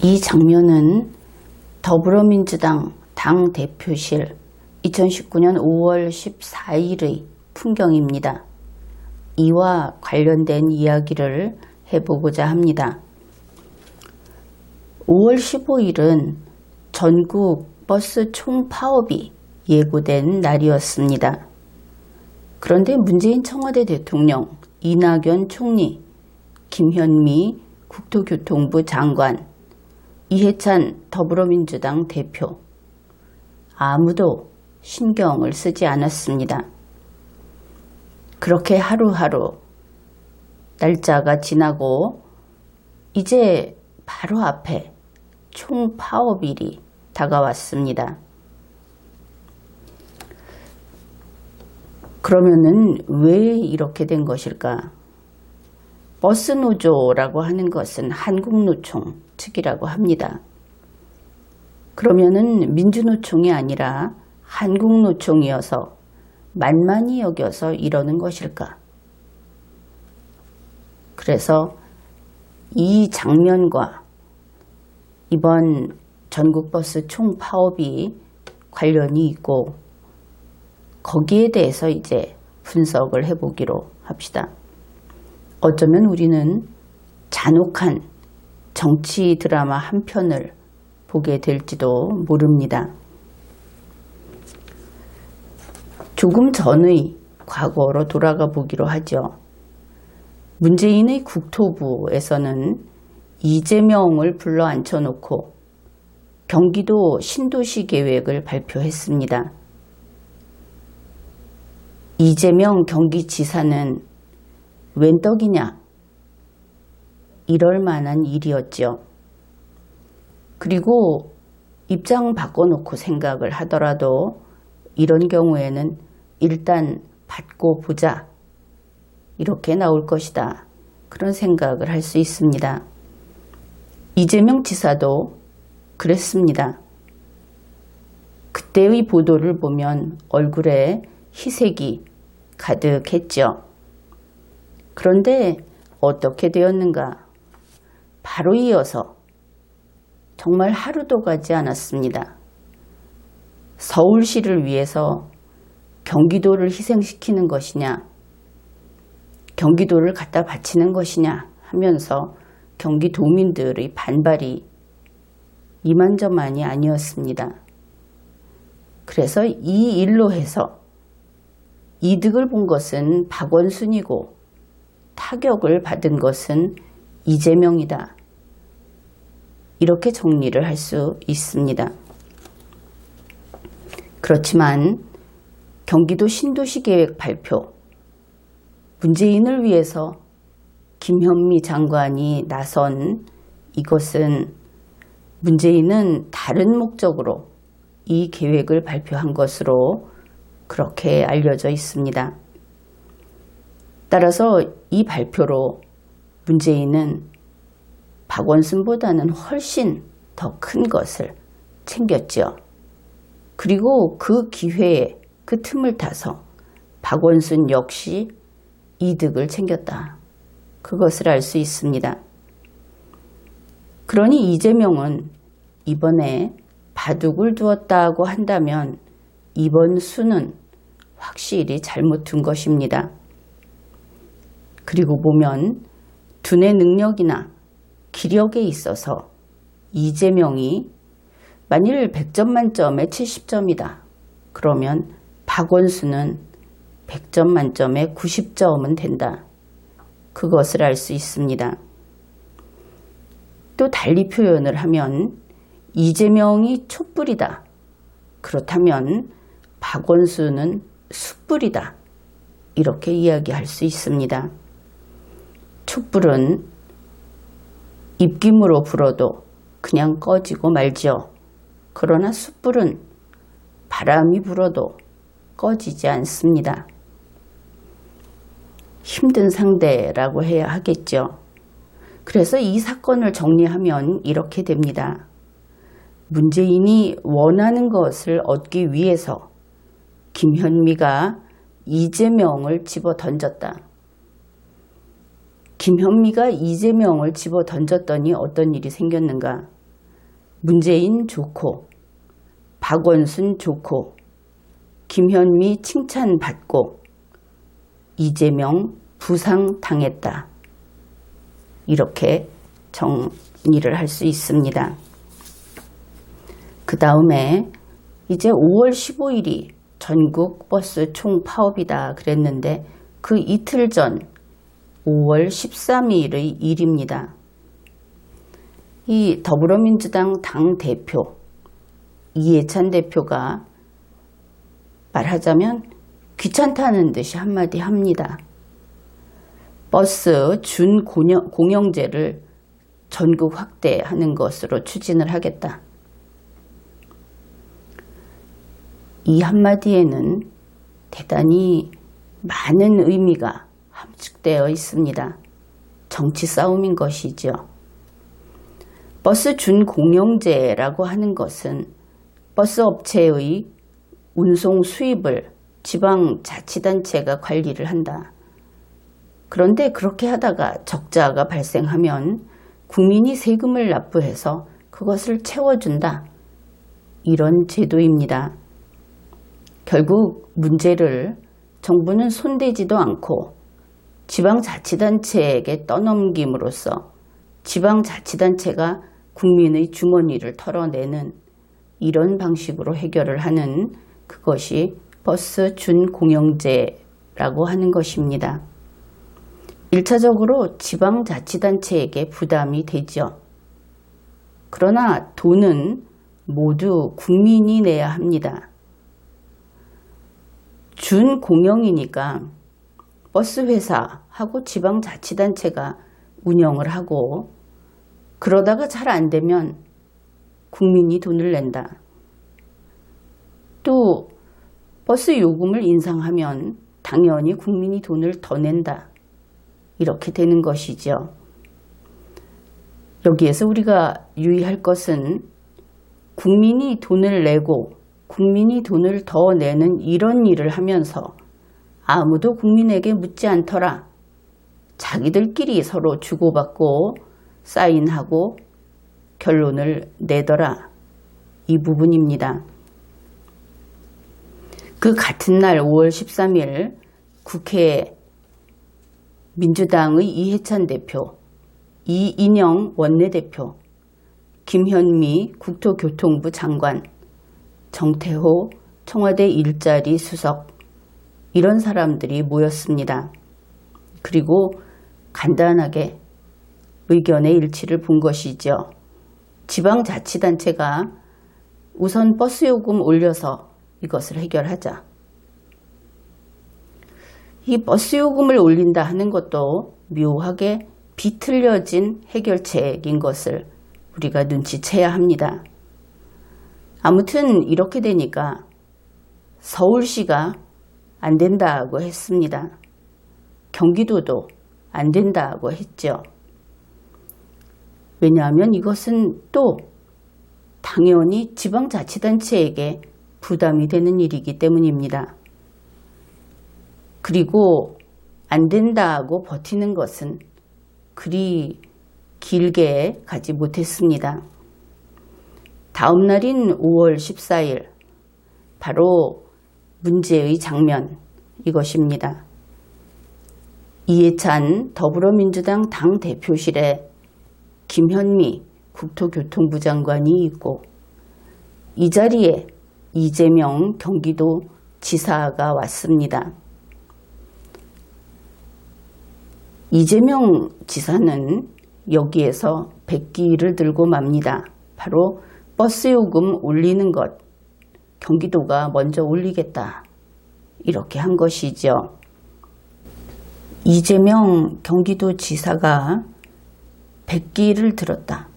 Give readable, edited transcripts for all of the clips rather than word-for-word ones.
이 장면은 더불어민주당 당대표실 2019년 5월 14일의 풍경입니다. 이와 관련된 이야기를 해보고자 합니다. 5월 15일은 전국 버스 총파업이 예고된 날이었습니다. 그런데 문재인 청와대 대통령, 이낙연 총리, 김현미 국토교통부 장관, 이해찬 더불어민주당 대표, 아무도 신경을 쓰지 않았습니다. 그렇게 하루하루 날짜가 지나고 이제 바로 앞에 총파업일이 다가왔습니다. 그러면은 왜 이렇게 된 것일까? 버스노조라고 하는 것은 한국노총 측이라고 합니다. 그러면은 민주노총이 아니라 한국노총이어서 만만히 여겨서 이러는 것일까? 그래서 이 장면과 이번 전국버스 총파업이 관련이 있고 거기에 대해서 이제 분석을 해보기로 합시다. 어쩌면 우리는 잔혹한 정치 드라마 한 편을 보게 될지도 모릅니다. 조금 전의 과거로 돌아가 보기로 하죠. 문재인의 국토부에서는 이재명을 불러 앉혀놓고 경기도 신도시 계획을 발표했습니다. 이재명 경기지사는 웬 떡이냐? 이럴 만한 일이었죠. 그리고 입장 바꿔놓고 생각을 하더라도 이런 경우에는 일단 받고 보자. 이렇게 나올 것이다. 그런 생각을 할 수 있습니다. 이재명 지사도 그랬습니다. 그때의 보도를 보면 얼굴에 희색이 가득했죠. 그런데 어떻게 되었는가? 바로 이어서 정말 하루도 가지 않았습니다. 서울시를 위해서 경기도를 희생시키는 것이냐, 경기도를 갖다 바치는 것이냐 하면서 경기도민들의 반발이 이만저만이 아니었습니다. 그래서 이 일로 해서 이득을 본 것은 박원순이고 타격을 받은 것은 이재명이다. 이렇게 정리를 할 수 있습니다. 그렇지만 경기도 신도시 계획 발표, 문재인을 위해서 김현미 장관이 나선 이것은 문재인은 다른 목적으로 이 계획을 발표한 것으로 그렇게 알려져 있습니다. 따라서 이 발표로 문재인은 박원순보다는 훨씬 더 큰 것을 챙겼죠. 그리고 그 기회에 그 틈을 타서 박원순 역시 이득을 챙겼다. 그것을 알 수 있습니다. 그러니 이재명은 이번에 바둑을 두었다고 한다면 이번 수는 확실히 잘못 둔 것입니다. 그리고 보면 두뇌 능력이나 기력에 있어서 이재명이 만일 100점 만점에 70점이다. 그러면 박원순은 100점 만점에 90점은 된다. 그것을 알 수 있습니다. 또 달리 표현을 하면 이재명이 촛불이다. 그렇다면 박원순은 숯불이다. 이렇게 이야기할 수 있습니다. 촛불은 입김으로 불어도 그냥 꺼지고 말죠. 그러나 숯불은 바람이 불어도 꺼지지 않습니다. 힘든 상대라고 해야 하겠죠. 그래서 이 사건을 정리하면 이렇게 됩니다. 문재인이 원하는 것을 얻기 위해서 김현미가 이재명을 집어 던졌다. 김현미가 이재명을 집어 던졌더니 어떤 일이 생겼는가? 문재인 좋고, 박원순 좋고, 김현미 칭찬받고, 이재명 부상당했다. 이렇게 정리를 할 수 있습니다. 그 다음에 이제 5월 15일이 전국 버스 총파업이다 그랬는데 그 이틀 전 5월 13일의 일입니다. 이 더불어민주당 당대표 이해찬 대표가 말하자면 귀찮다는 듯이 한마디 합니다. 버스 준공영제를 전국 확대하는 것으로 추진을 하겠다. 이 한마디에는 대단히 많은 의미가 함축되어 있습니다. 정치 싸움인 것이죠. 버스 준공영제라고 하는 것은 버스 업체의 운송 수입을 지방자치단체가 관리를 한다. 그런데 그렇게 하다가 적자가 발생하면 국민이 세금을 납부해서 그것을 채워준다. 이런 제도입니다. 결국 문제를 정부는 손대지도 않고 지방자치단체에게 떠넘김으로써 지방자치단체가 국민의 주머니를 털어내는 이런 방식으로 해결을 하는 그것이 버스 준공영제라고 하는 것입니다. 1차적으로 지방자치단체에게 부담이 되죠. 그러나 돈은 모두 국민이 내야 합니다. 준공영이니까 버스회사하고 지방자치단체가 운영을 하고 그러다가 잘 안 되면 국민이 돈을 낸다. 또 버스 요금을 인상하면 당연히 국민이 돈을 더 낸다. 이렇게 되는 것이죠. 여기에서 우리가 유의할 것은 국민이 돈을 내고 국민이 돈을 더 내는 이런 일을 하면서 아무도 국민에게 묻지 않더라. 자기들끼리 서로 주고받고 사인하고 결론을 내더라. 이 부분입니다. 그 같은 날 5월 13일 국회에 민주당의 이해찬 대표, 이인영 원내대표, 김현미 국토교통부 장관, 정태호 청와대 일자리 수석 이런 사람들이 모였습니다. 그리고 간단하게 의견의 일치를 본 것이죠. 지방자치단체가 우선 버스 요금 올려서 이것을 해결하자. 이 버스 요금을 올린다 하는 것도 묘하게 비틀려진 해결책인 것을 우리가 눈치채야 합니다. 아무튼 이렇게 되니까 서울시가 안 된다고 했습니다. 경기도도 안 된다고 했죠. 왜냐하면 이것은 또 당연히 지방자치단체에게 부담이 되는 일이기 때문입니다. 그리고 안 된다고 버티는 것은 그리 길게 가지 못했습니다. 다음 날인 5월 14일 바로 문제의 장면 이것입니다. 이해찬 더불어민주당 당대표실에 김현미 국토교통부 장관이 있고 이 자리에 이재명 경기도 지사가 왔습니다. 이재명 지사는 여기에서 백기를 들고 맙니다. 바로 버스 요금 올리는 것 경기도가 먼저 올리겠다 이렇게 한 것이죠. 이재명 경기도 지사가 백기를 들었다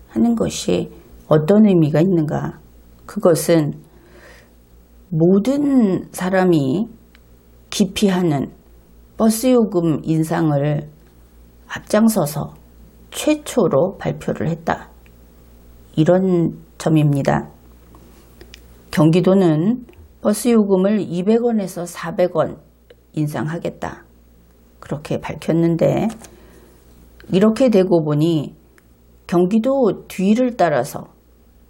하는 것이 어떤 의미가 있는가? 그것은 모든 사람이 기피하는 버스 요금 인상을 앞장서서 최초로 발표를 했다. 이런 점입니다. 경기도는 버스 요금을 200원에서 400원 인상하겠다. 그렇게 밝혔는데 이렇게 되고 보니 경기도 뒤를 따라서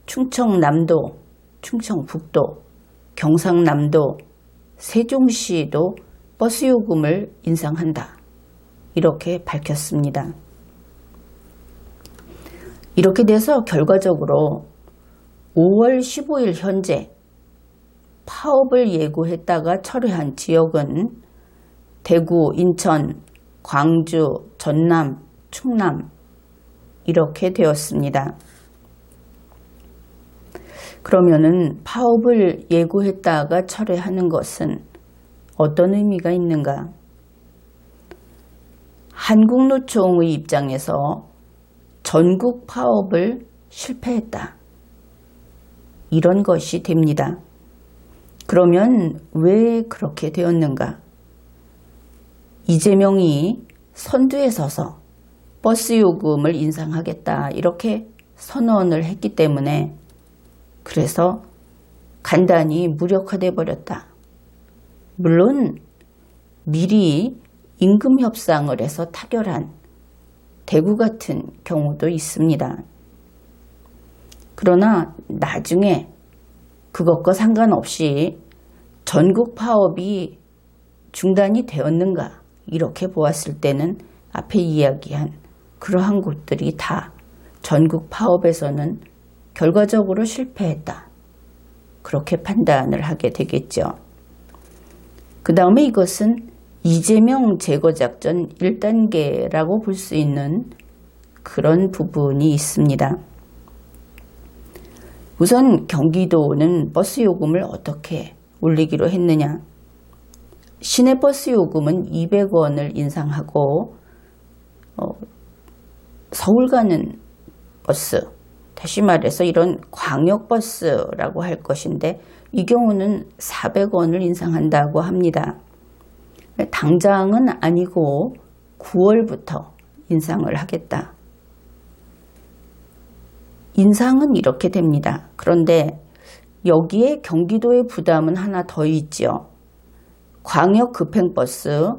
충청남도, 충청북도, 경상남도, 세종시도 버스 요금을 인상한다. 이렇게 밝혔습니다. 이렇게 돼서 결과적으로 5월 15일 현재 파업을 예고했다가 철회한 지역은 대구, 인천, 광주, 전남, 충남 이렇게 되었습니다. 그러면은 파업을 예고했다가 철회하는 것은 어떤 의미가 있는가? 한국노총의 입장에서 전국 파업을 실패했다. 이런 것이 됩니다. 그러면 왜 그렇게 되었는가? 이재명이 선두에 서서 버스 요금을 인상하겠다 이렇게 선언을 했기 때문에 그래서 간단히 무력화돼 버렸다. 물론 미리 임금 협상을 해서 타결한 대구 같은 경우도 있습니다. 그러나 나중에 그것과 상관없이 전국 파업이 중단이 되었는가 이렇게 보았을 때는 앞에 이야기한 그러한 곳들이 다 전국 파업에서는 결과적으로 실패했다. 그렇게 판단을 하게 되겠죠. 그 다음에 이것은 이재명 제거작전 1단계라고 볼 수 있는 그런 부분이 있습니다. 우선 경기도는 버스 요금을 어떻게 올리기로 했느냐. 시내버스 요금은 200원을 인상하고 서울 가는 버스, 다시 말해서 이런 광역버스라고 할 것인데 이 경우는 400원을 인상한다고 합니다. 당장은 아니고 9월부터 인상을 하겠다. 인상은 이렇게 됩니다. 그런데 여기에 경기도의 부담은 하나 더 있죠. 광역 급행버스,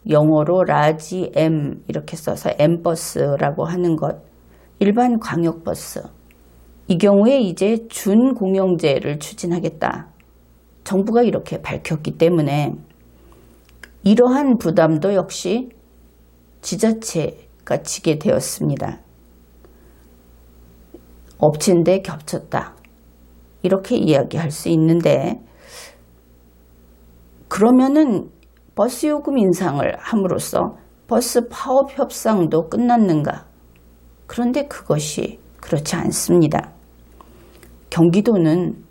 영어로 라지 M 이렇게 써서 M버스라고 하는 것, 일반 광역버스. 이 경우에 이제 준공영제를 추진하겠다. 정부가 이렇게 밝혔기 때문에 이러한 부담도 역시 지자체가 지게 되었습니다. 엎친데 겹쳤다. 이렇게 이야기할 수 있는데 그러면은 버스 요금 인상을 함으로써 버스 파업 협상도 끝났는가? 그런데 그것이 그렇지 않습니다. 경기도는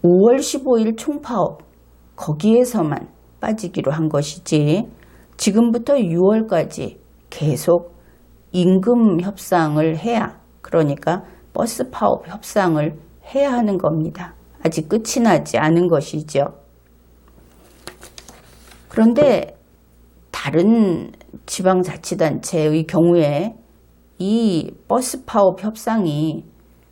5월 15일 총파업 거기에서만 빠지기로 한 것이지 지금부터 6월까지 계속 임금 협상을 해야, 그러니까 버스 파업 협상을 해야 하는 겁니다. 아직 끝이 나지 않은 것이죠. 그런데 다른 지방자치단체의 경우에 이 버스 파업 협상이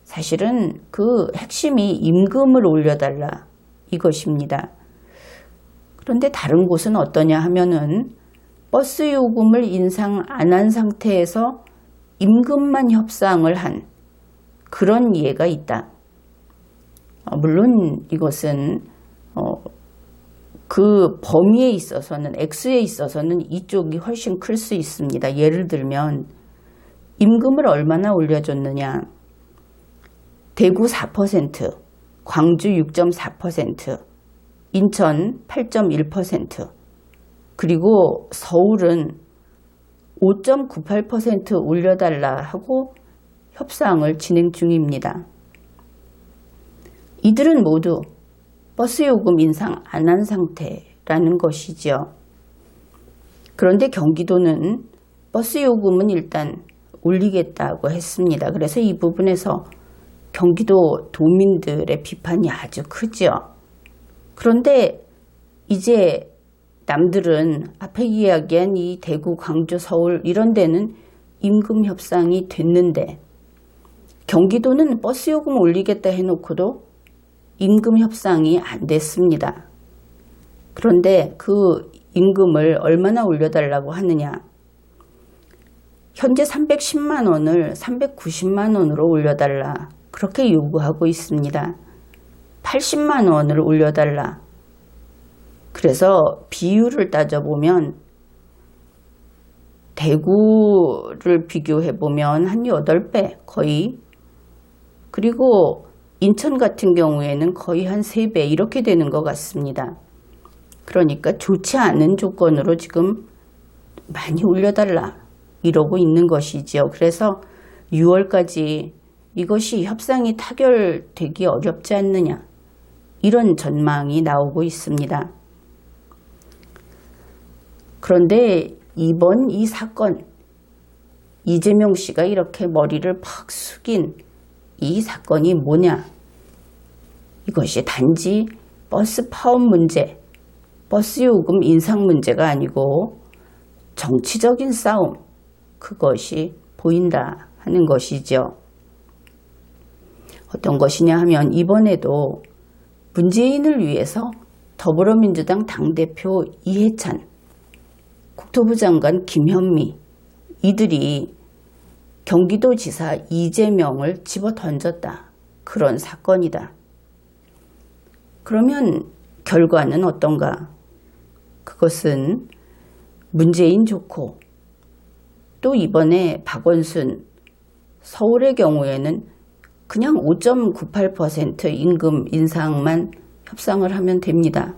사실은 그 핵심이 임금을 올려달라 이것입니다. 그런데 다른 곳은 어떠냐 하면은 버스 요금을 인상 안 한 상태에서 임금만 협상을 한 그런 예가 있다. 물론 이것은 그 범위에 있어서는, 액수에 있어서는 이쪽이 훨씬 클 수 있습니다. 예를 들면 임금을 얼마나 올려줬느냐. 대구 4%, 광주 6.4%, 인천 8.1%, 그리고 서울은 5.98% 올려달라 하고 협상을 진행 중입니다. 이들은 모두 버스 요금 인상 안 한 상태라는 것이죠. 그런데 경기도는 버스 요금은 일단 올리겠다고 했습니다. 그래서 이 부분에서 경기도 도민들의 비판이 아주 크죠. 그런데 이제 남들은 앞에 이야기한 이 대구, 광주, 서울 이런 데는 임금 협상이 됐는데 경기도는 버스 요금 올리겠다 해놓고도 임금 협상이 안 됐습니다. 그런데 그 임금을 얼마나 올려달라고 하느냐. 현재 310만 원을 390만 원으로 올려달라. 그렇게 요구하고 있습니다. 80만 원을 올려달라. 그래서 비율을 따져보면 대구를 비교해보면 한 8배 거의, 그리고 인천 같은 경우에는 거의 한 3배 이렇게 되는 것 같습니다. 그러니까 좋지 않은 조건으로 지금 많이 올려달라 이러고 있는 것이지요. 그래서 6월까지 이것이 협상이 타결되기 어렵지 않느냐, 이런 전망이 나오고 있습니다. 그런데 이번 이 사건, 이재명 씨가 이렇게 머리를 팍 숙인 이 사건이 뭐냐? 이것이 단지 버스 파업 문제, 버스 요금 인상 문제가 아니고 정치적인 싸움, 그것이 보인다 하는 것이죠. 어떤 것이냐 하면 이번에도 문재인을 위해서 더불어민주당 당대표 이해찬, 국토부 장관 김현미, 이들이 경기도지사 이재명을 집어 던졌다, 그런 사건이다. 그러면 결과는 어떤가? 그것은 문재인 좋고, 또 이번에 박원순, 서울의 경우에는 그냥 5.98% 임금 인상만 협상을 하면 됩니다.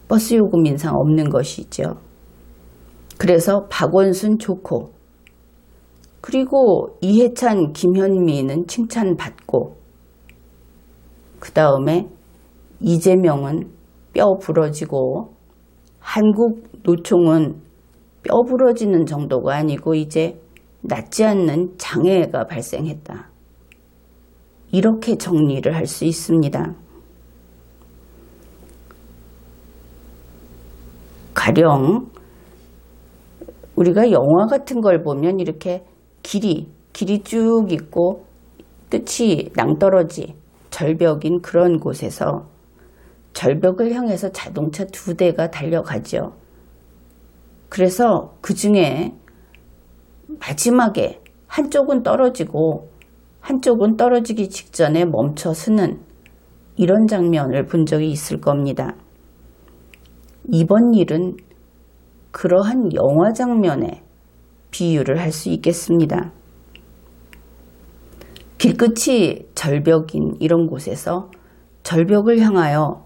버스 요금 인상 없는 것이죠. 그래서 박원순 좋고, 그리고 이해찬, 김현미는 칭찬받고, 그 다음에 이재명은 뼈 부러지고, 한국노총은 뼈 부러지는 정도가 아니고 이제 낫지 않는 장애가 발생했다, 이렇게 정리를 할 수 있습니다. 가령 우리가 영화 같은 걸 보면 이렇게 길이 쭉 있고 끝이 낭떠러지, 절벽인 그런 곳에서 절벽을 향해서 자동차 2대가 달려가죠. 그래서 그 중에 마지막에 한쪽은 떨어지고 한쪽은 떨어지기 직전에 멈춰 서는 이런 장면을 본 적이 있을 겁니다. 이번 일은 그러한 영화 장면에 비유를 할 수 있겠습니다. 길끝이 절벽인 이런 곳에서 절벽을 향하여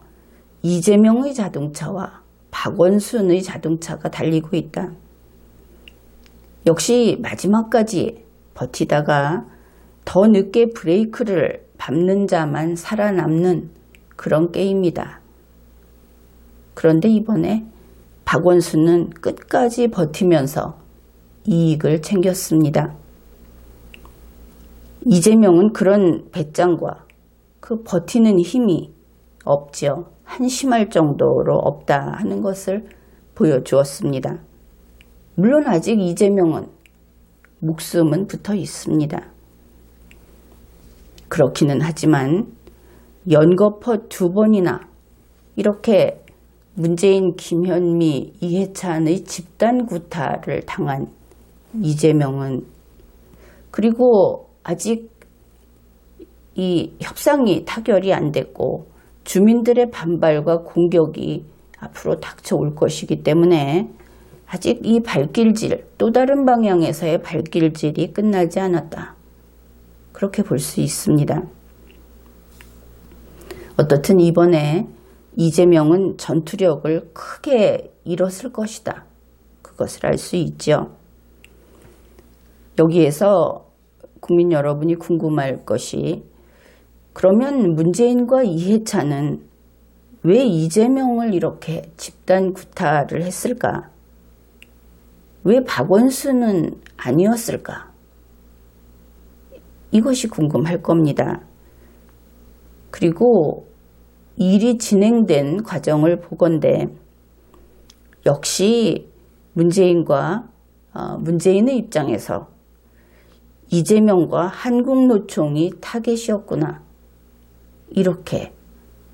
이재명의 자동차와 박원순의 자동차가 달리고 있다. 역시 마지막까지 버티다가 더 늦게 브레이크를 밟는 자만 살아남는 그런 게임이다. 그런데 이번에 박원순은 끝까지 버티면서 이익을 챙겼습니다. 이재명은 그런 배짱과 그 버티는 힘이 없죠. 한심할 정도로 없다 하는 것을 보여주었습니다. 물론 아직 이재명은 목숨은 붙어 있습니다. 그렇기는 하지만 연거푸 2번이나 이렇게 문재인, 김현미, 이해찬의 집단 구타를 당한 이재명은, 그리고 아직 이 협상이 타결이 안 됐고 주민들의 반발과 공격이 앞으로 닥쳐올 것이기 때문에 아직 이 발길질, 또 다른 방향에서의 발길질이 끝나지 않았다, 그렇게 볼 수 있습니다. 어떻든 이번에 이재명은 전투력을 크게 잃었을 것이다, 그것을 알 수 있죠. 여기에서 국민 여러분이 궁금할 것이, 그러면 문재인과 이해찬은 왜 이재명을 이렇게 집단 구타를 했을까? 왜 박원순은 아니었을까? 이것이 궁금할 겁니다. 그리고 일이 진행된 과정을 보건대 역시 문재인의 입장에서 이재명과 한국노총이 타겟이었구나, 이렇게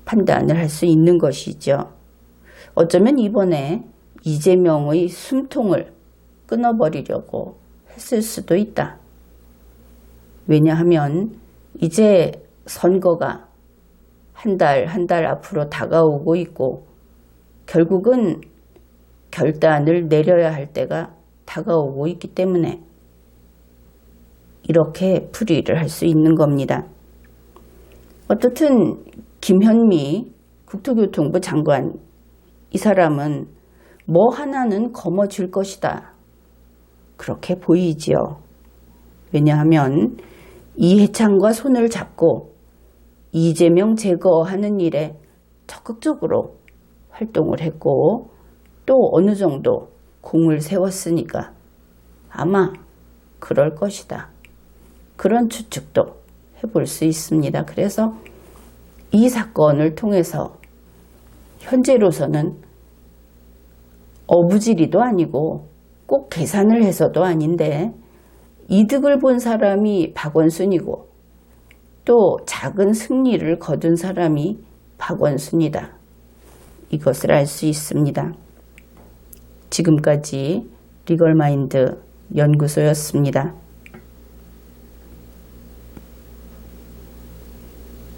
판단을 할 수 있는 것이죠. 어쩌면 이번에 이재명의 숨통을 끊어버리려고 했을 수도 있다. 왜냐하면 이제 선거가 한 달 앞으로 다가오고 있고 결국은 결단을 내려야 할 때가 다가오고 있기 때문에 이렇게 풀이를 할 수 있는 겁니다. 어떻든 김현미 국토교통부 장관, 이 사람은 뭐 하나는 거머쥘 것이다, 그렇게 보이지요. 왜냐하면 이해창과 손을 잡고 이재명 제거하는 일에 적극적으로 활동을 했고 또 어느 정도 공을 세웠으니까 아마 그럴 것이다, 그런 추측도 해볼 수 있습니다. 그래서 이 사건을 통해서 현재로서는 어부지리도 아니고 꼭 계산을 해서도 아닌데 이득을 본 사람이 박원순이고 또 작은 승리를 거둔 사람이 박원순이다, 이것을 알 수 있습니다. 지금까지 리걸마인드 연구소였습니다.